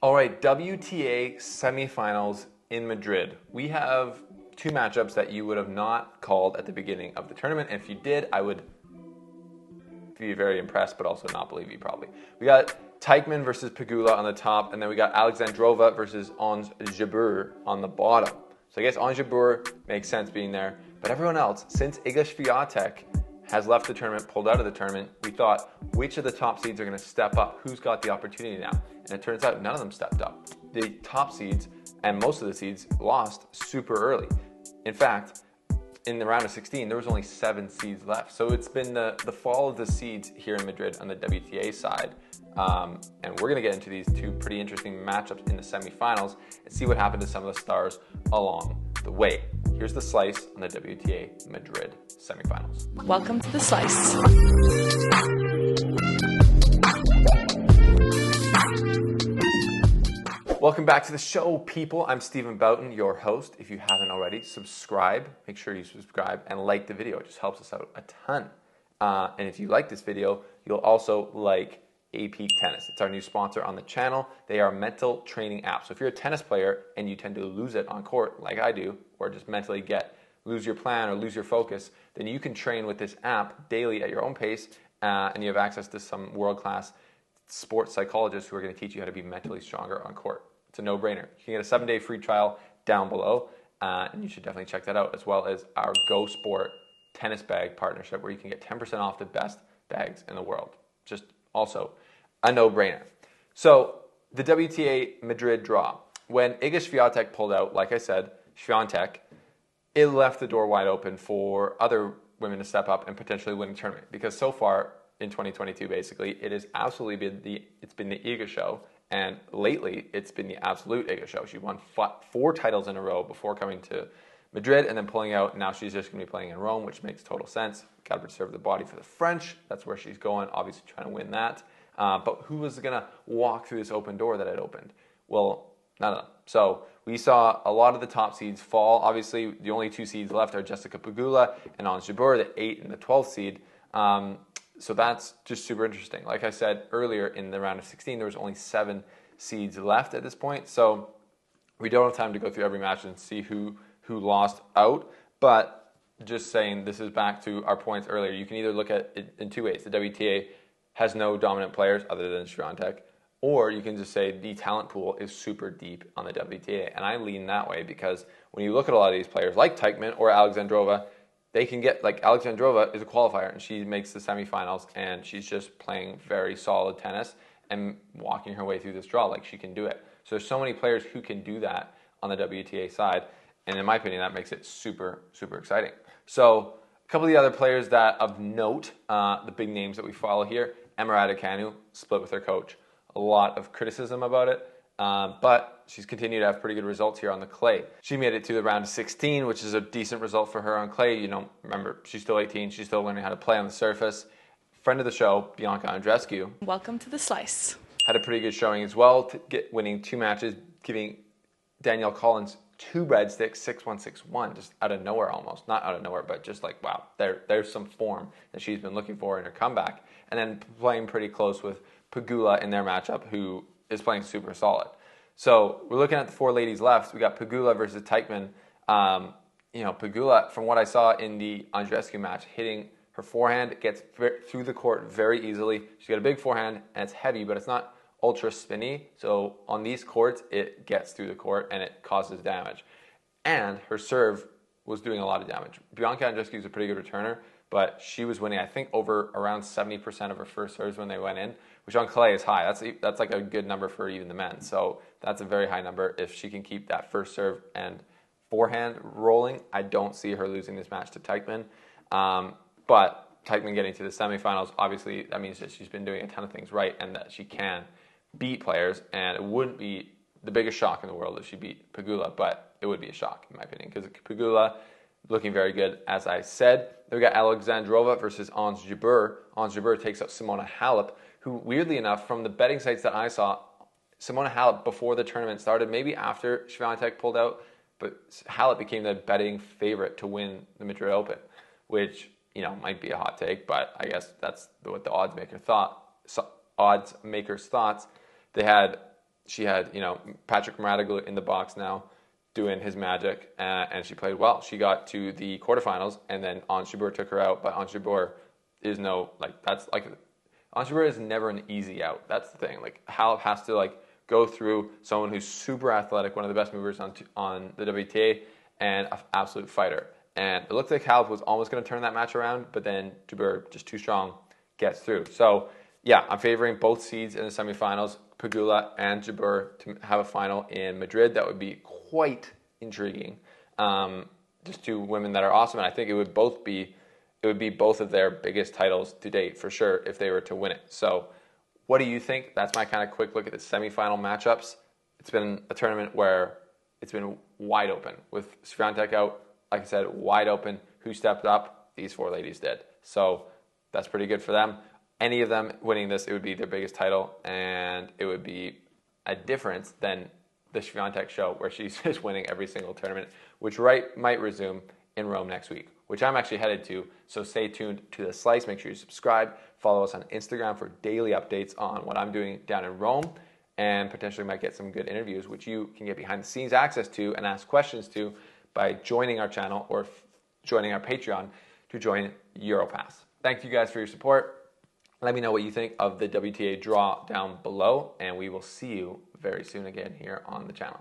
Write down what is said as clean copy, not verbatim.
All right, WTA semifinals in Madrid. We have two matchups that you would have not called at the beginning of the tournament. And if you did, I would be very impressed, but also not believe you probably. We got Teichman versus Pegula on the top, and then we got Alexandrova versus Ons Jabeur on the bottom. So I guess Ons Jabeur makes sense being there. But everyone else, since Iga Swiatek has left the tournament, pulled out of the tournament, we thought, which of the top seeds are going to step up? Who's got the opportunity now? And it turns out none of them stepped up. The top seeds and most of the seeds lost super early. In fact, in the round of 16, there was only 7 seeds left. So it's been the fall of the seeds here in Madrid on the WTA side. And we're going to get into these two pretty interesting matchups in the semifinals and see what happened to some of the stars along the way. Here's the slice on the WTA Madrid semifinals. Welcome to the slice. Welcome back to the show, people. I'm Stephen Boughton, your host. If you haven't already, subscribe. Make sure you subscribe and like the video. It just helps us out a ton. And if you like this video, you'll also like AP Tennis. It's our new sponsor on the channel. They are a mental training app. So if you're a tennis player and you tend to lose it on court, like I do, or just mentally lose your plan or lose your focus, then you can train with this app daily at your own pace, and you have access to some world-class sports psychologists who are going to teach you how to be mentally stronger on court. It's a no-brainer. You can get a 7-day free trial down below, and you should definitely check that out, as well as our Go Sport tennis bag partnership, where you can get 10% off the best bags in the world. Just also a no-brainer. So the WTA Madrid draw. When Iga Swiatek pulled out, like I said, Swiatek, it left the door wide open for other women to step up and potentially win the tournament. Because so far in 2022, basically, it has absolutely been the Iga show. And lately, it's been the absolute Iga show. She won 4 titles in a row before coming to Madrid and then pulling out. Now she's just going to be playing in Rome, which makes total sense. Got to preserve the body for the French. That's where she's going, obviously trying to win that. But who was going to walk through this open door that it opened? Well, none of them. So we saw a lot of the top seeds fall. Obviously, the only 2 seeds left are Jessica Pegula and Ons Jabeur, the 8th and the 12th seed. So that's just super interesting. Like I said earlier, in the round of 16, there was only 7 seeds left at this point. So we don't have time to go through every match and see who lost out. But just saying, this is back to our points earlier. You can either look at it in 2 ways. The WTA has no dominant players other than Swiatek, or you can just say the talent pool is super deep on the WTA. And I lean that way because when you look at a lot of these players, like Teichman or Alexandrova, they can get, like Alexandrova is a qualifier and she makes the semifinals and she's just playing very solid tennis and walking her way through this draw like she can do it. So there's so many players who can do that on the WTA side, and in my opinion that makes it super, super exciting. So a couple of the other players that of note, the big names that we follow here, Emma Raducanu split with her coach. A lot of criticism about it, but she's continued to have pretty good results here on the clay. She made it to the round of 16, which is a decent result for her on clay. You know, remember, she's still 18. She's still learning how to play on the surface. Friend of the show, Bianca Andreescu. Welcome to the slice. Had a pretty good showing as well, winning 2 matches, giving Danielle Collins 2 breadsticks, 6-1, 6-1, just out of nowhere almost. Not out of nowhere, but just like, wow, there's some form that she's been looking for in her comeback. And then playing pretty close with Pegula in their matchup, who is playing super solid. So we're looking at the 4 ladies left. We got Pegula versus Teichman. Pegula, from what I saw in the Andreescu match, hitting her forehand, gets through the court very easily. She's got a big forehand, and it's heavy, but it's not ultra spinny. So on these courts, it gets through the court, and it causes damage. And her serve was doing a lot of damage. Bianca Andreescu is a pretty good returner, but she was winning, I think, over around 70% of her first serves when they went in, which on clay is high. That's like a good number for even the men. So that's a very high number. If she can keep that first serve and forehand rolling, I don't see her losing this match to Teichman. But Teichman getting to the semifinals, obviously, that means that she's been doing a ton of things right and that she can beat players. And it wouldn't be the biggest shock in the world if she beat Pegula, but it would be a shock, in my opinion, because Pegula looking very good, as I said. Then we got Alexandrova versus Ons Jabeur. Ons Jabeur takes out Simona Halep, who, weirdly enough, from the betting sites that I saw, Simona Halep, before the tournament started, maybe after Swiatek pulled out, but Halep became the betting favorite to win the Madrid Open, which, might be a hot take, but I guess that's what the odds makers thought. They had she had, you know, Patrick Maragall in the box now doing his magic, and she played well. She got to the quarterfinals, and then Ons Jabeur took her out, but Ons Jabeur is Ons Jabeur is never an easy out. That's the thing. Like, Halep has to, like, go through someone who's super athletic, one of the best movers on the WTA, and an absolute fighter. And it looked like Halep was almost going to turn that match around, but then Jabeur, just too strong, gets through. So, yeah, I'm favoring both seeds in the semifinals, Pegula and Jabeur, to have a final in Madrid. That would be quite intriguing. Just two women that are awesome, and I think it would be both of their biggest titles to date for sure if they were to win it. So, what do you think? That's my kind of quick look at the semifinal matchups. It's been a tournament where it's been wide open with Swiatek out. Like I said, wide open. Who stepped up? These four ladies did. So that's pretty good for them. Any of them winning this, it would be their biggest title, and it would be a difference than the Swiatek show where she's just winning every single tournament, which might resume in Rome next week, which I'm actually headed to. So stay tuned to The Slice. Make sure you subscribe. Follow us on Instagram for daily updates on what I'm doing down in Rome, and potentially might get some good interviews, which you can get behind the scenes access to and ask questions to by joining our channel or joining our Patreon to join Europass. Thank you guys for your support. Let me know what you think of the WTA draw down below, and we will see you very soon again here on the channel.